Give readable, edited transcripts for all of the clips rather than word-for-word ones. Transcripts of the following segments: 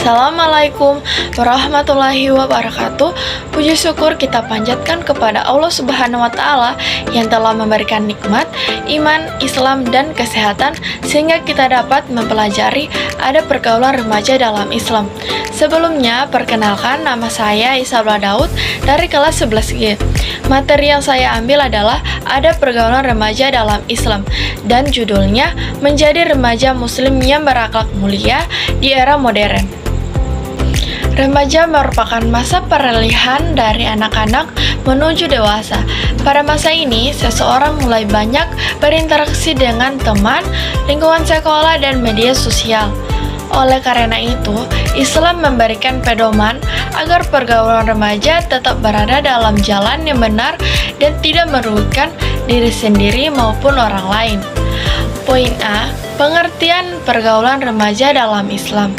Assalamualaikum warahmatullahi wabarakatuh. Puji syukur kita panjatkan kepada Allah Subhanahu wa Ta'ala yang telah memberikan nikmat iman, Islam, dan kesehatan sehingga kita dapat mempelajari ada pergaulan remaja dalam Islam. Sebelumnya, perkenalkan, nama saya Isabella Daud dari kelas 11G. Materi yang saya ambil adalah ada pergaulan remaja dalam Islam dan judulnya menjadi remaja muslim yang berakhlak mulia di era modern. Remaja merupakan masa peralihan dari anak-anak menuju dewasa. Pada masa ini, seseorang mulai banyak berinteraksi dengan teman, lingkungan sekolah, dan media sosial. Oleh karena itu, Islam memberikan pedoman agar pergaulan remaja tetap berada dalam jalan yang benar dan tidak merugikan diri sendiri maupun orang lain. Poin A, pengertian pergaulan remaja dalam Islam.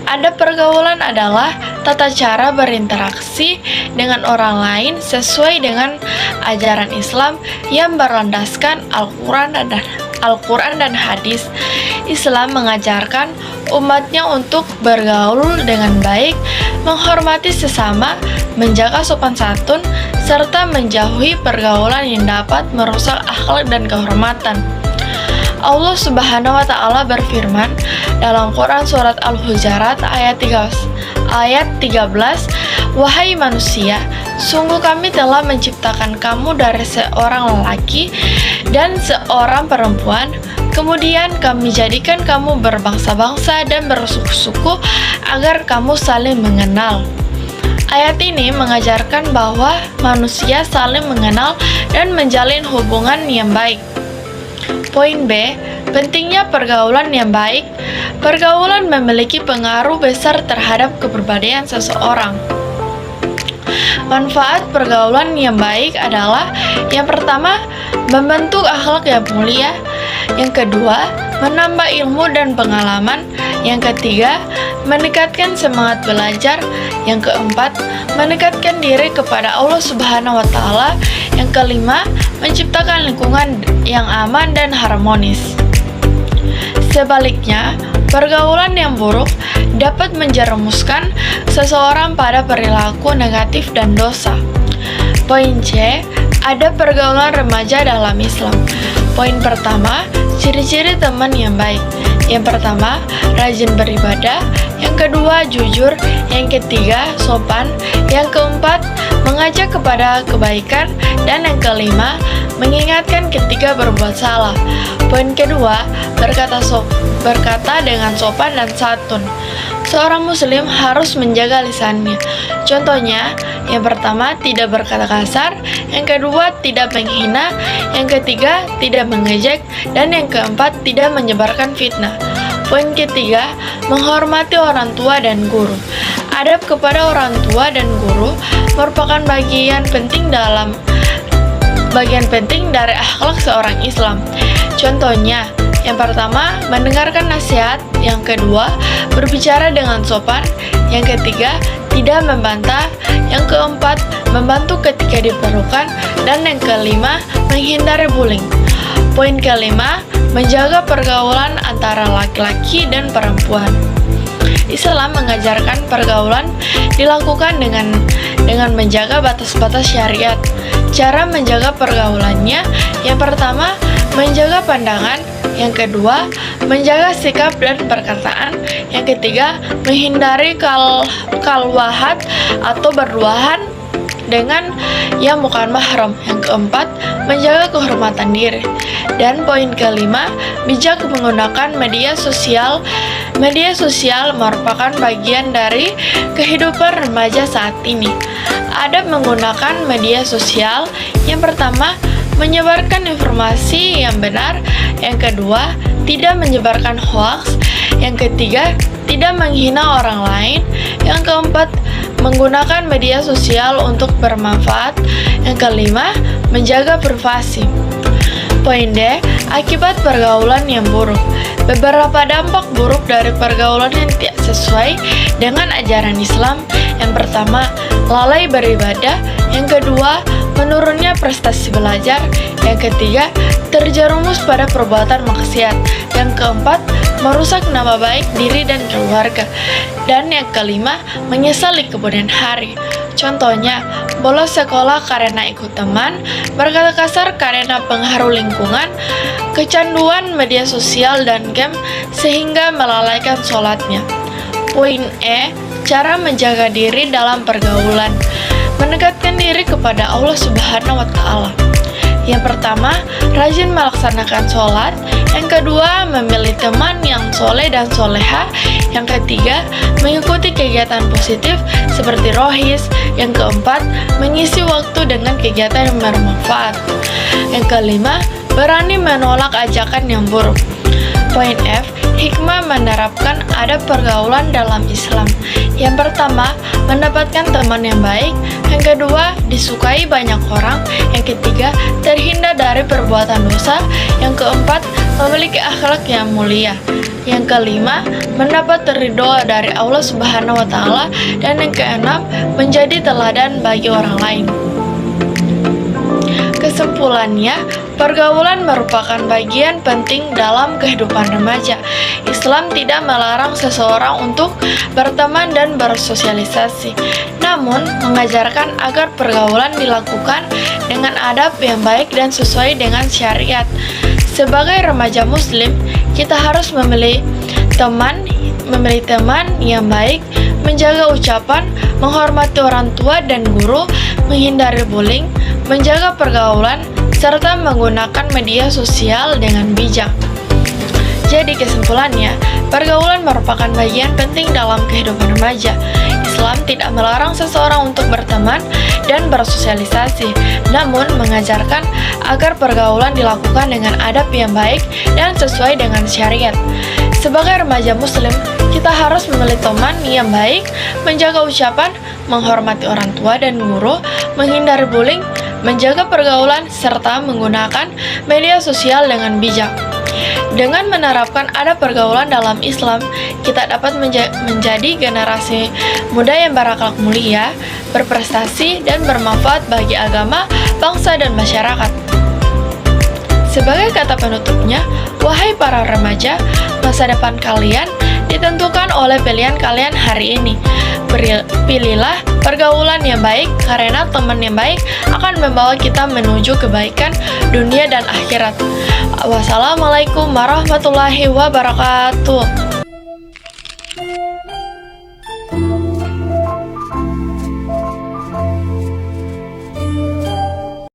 Ada pergaulan adalah tata cara berinteraksi dengan orang lain sesuai dengan ajaran Islam yang berlandaskan Al-Quran dan hadis. Islam mengajarkan umatnya untuk bergaul dengan baik, menghormati sesama, menjaga sopan santun, serta menjauhi pergaulan yang dapat merusak akhlak dan kehormatan. Allah Subhanahu wa Ta'ala berfirman dalam Quran surat Al-Hujurat ayat 13, "Wahai manusia, sungguh kami telah menciptakan kamu dari seorang lelaki dan seorang perempuan, kemudian kami jadikan kamu berbangsa-bangsa dan bersuku-suku agar kamu saling mengenal." Ayat ini mengajarkan bahwa manusia saling mengenal dan menjalin hubungan yang baik. Poin B, pentingnya pergaulan yang baik. Pergaulan memiliki pengaruh besar terhadap kepribadian seseorang. Manfaat pergaulan yang baik adalah yang pertama, membentuk akhlak yang mulia. Yang kedua, menambah ilmu dan pengalaman. Yang ketiga, meningkatkan semangat belajar. Yang keempat, mendekatkan diri kepada Allah Subhanahu wa Ta'ala. Yang kelima, menciptakan lingkungan yang aman dan harmonis. Sebaliknya, pergaulan yang buruk dapat menjerumuskan seseorang pada perilaku negatif dan dosa. Poin C, ada pergaulan remaja dalam Islam. Poin pertama, ciri-ciri teman yang baik. Yang pertama, rajin beribadah. Yang kedua, jujur. Yang ketiga, sopan. Yang keempat, mengajak kepada kebaikan. Dan yang kelima, mengingatkan ketika berbuat salah. Poin kedua, berkata dengan sopan dan santun. Seorang muslim harus menjaga lisannya. Contohnya, yang pertama, tidak berkata kasar. Yang kedua, tidak menghina. Yang ketiga, tidak mengejek. Dan yang keempat, tidak menyebarkan fitnah. Poin ketiga, menghormati orang tua dan guru. Adab kepada orang tua dan guru merupakan bagian penting dari akhlak seorang Islam. Contohnya, yang pertama, mendengarkan nasihat. Yang kedua, berbicara dengan sopan. Yang ketiga, tidak membantah. Yang keempat, membantu ketika diperlukan. Dan yang kelima, menghindari bullying. Poin kelima, menjaga pergaulan antara laki-laki dan perempuan. Islam mengajarkan pergaulan dilakukan dengan menjaga batas-batas syariat. Cara menjaga pergaulannya, yang pertama, menjaga pandangan. Yang kedua, menjaga sikap dan perkataan. Yang ketiga, menghindari kalwahat atau berduaan dengan yang bukan mahram. Yang keempat, menjaga kehormatan diri. Dan poin kelima, bijak menggunakan media sosial. Media sosial merupakan bagian dari kehidupan remaja saat ini. Adab menggunakan media sosial. Yang pertama, menyebarkan informasi yang benar. Yang kedua, tidak menyebarkan hoaks. Yang ketiga, tidak menghina orang lain. Yang keempat, menggunakan media sosial untuk bermanfaat. Yang kelima, menjaga privasi. Poin D, akibat pergaulan yang buruk. Beberapa dampak buruk dari pergaulan yang tidak sesuai dengan ajaran Islam. Yang pertama, lalai beribadah. Yang kedua, menurunnya prestasi belajar. Yang ketiga, terjerumus pada perbuatan maksiat. Yang keempat, merusak nama baik diri dan keluarga. Dan yang kelima, menyesali kemudian hari. Contohnya, bolos sekolah karena ikut teman, berkata kasar karena pengaruh lingkungan, kecanduan media sosial dan game sehingga melalaikan sholatnya. Poin E, cara menjaga diri dalam pergaulan. Mendekatkan diri kepada Allah Subhanahu wa Ta'ala. Yang pertama, rajin melaksanakan sholat. Yang kedua, memilih teman yang soleh dan soleha. Yang ketiga, mengikuti kegiatan positif seperti rohis. Yang keempat, mengisi waktu dengan kegiatan yang bermanfaat. Yang kelima, berani menolak ajakan yang buruk. Poin F, hikmah menerapkan adab pergaulan dalam Islam. Yang pertama, mendapatkan teman yang baik. Yang kedua, disukai banyak orang. Yang ketiga, terhindar dari perbuatan dosa. Yang keempat, memiliki akhlak yang mulia. Yang kelima, mendapat ridho dari Allah Subhanahu wa Ta'ala. Dan yang keenam, menjadi teladan bagi orang lain. Kesimpulannya, pergaulan merupakan bagian penting dalam kehidupan remaja. Islam tidak melarang seseorang untuk berteman dan bersosialisasi, namun mengajarkan agar pergaulan dilakukan dengan adab yang baik dan sesuai dengan syariat. Sebagai remaja muslim, kita harus memilih teman yang baik, menjaga ucapan, menghormati orang tua dan guru, menghindari bullying, menjaga pergaulan, serta menggunakan media sosial dengan bijak. Jadi kesimpulannya, pergaulan merupakan bagian penting dalam kehidupan remaja. Islam tidak melarang seseorang untuk berteman dan bersosialisasi, namun mengajarkan agar pergaulan dilakukan dengan adab yang baik dan sesuai dengan syariat. Sebagai remaja muslim, kita harus memilih teman yang baik, menjaga ucapan, menghormati orang tua dan guru, menghindari bullying, menjaga pergaulan, serta menggunakan media sosial dengan bijak. Dengan menerapkan adab pergaulan dalam Islam, kita dapat menjadi generasi muda yang berakhlak mulia, berprestasi, dan bermanfaat bagi agama, bangsa, dan masyarakat. Sebagai kata penutupnya, wahai para remaja, masa depan kalian ditentukan oleh pilihan kalian hari ini. Pilihlah pergaulan yang baik, karena teman yang baik akan membawa kita menuju kebaikan dunia dan akhirat. Wassalamualaikum warahmatullahi wabarakatuh.